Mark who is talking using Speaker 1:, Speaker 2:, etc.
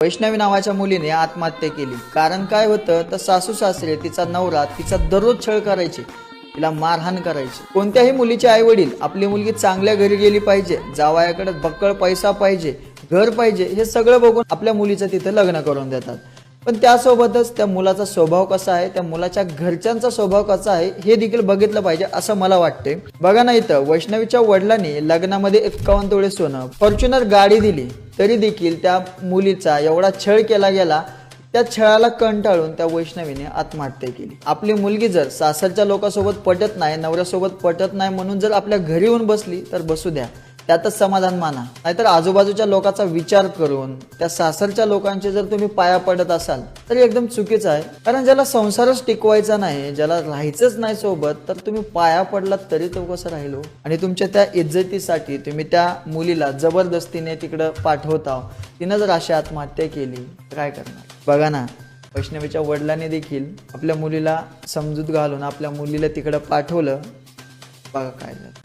Speaker 1: वैष्णवी नावाच्या मुलीने आत्महत्या केली। कारण काय होतं तर सासू सासरे तिचा नवरा तिचा दररोज छळ करायचे, तिला मारहाण करायचे। कोणत्याही मुलीचे आई वडील आपली मुलगी चांगल्या घरी गेली पाहिजे, जावयाकडे बक्कळ पैसा पाहिजे, घर पाहिजे, हे सगळं बघून आपल्या मुलीचं तिथे लग्न करून देतात। पण त्यासोबतच त्या मुलाचा स्वभाव कसा आहे, त्या मुलाच्या घरच्यांचा स्वभाव कसा आहे हे देखील बघितलं पाहिजे असं मला वाटते। बघा ना, इथं वैष्णवीच्या वडिलांनी लग्नामध्ये 51 तोळे सोनं, फॉर्च्युनर गाडी दिली, तरी देखील त्या मुलीचा एवढा छळ केला गेला। त्या छळाला कंटाळून त्या वैष्णवीने आत्महत्या केली। आपली मुलगी जर सासरच्या लोकांसोबत पटत नाही, नवऱ्यासोबत पटत नाही म्हणून जर आपल्या घरी येऊन बसली तर बसू द्या, त्यातच समाधान माना। नाहीतर आजूबाजूच्या लोकांचा विचार करून त्या सासरच्या लोकांचे जर तुम्ही पाया पडत असाल तर एकदम चुकीचं आहे। कारण ज्याला संसारच टिकवायचा नाही, ज्याला राहायचंच नाही सोबत, तर तुम्ही पाया पडलात तरी तो कसं राहिलो। आणि तुमच्या त्या इज्जतीसाठी तुम्ही त्या मुलीला जबरदस्तीने तिकडं पाठवता, तिनं जर अशी आत्महत्या केली तर काय करणार? बघा ना, वैष्णवीच्या वडिलांनी देखील आपल्या मुलीला समजूत घालून आपल्या मुलीला तिकडं पाठवलं। बघा काय झालं।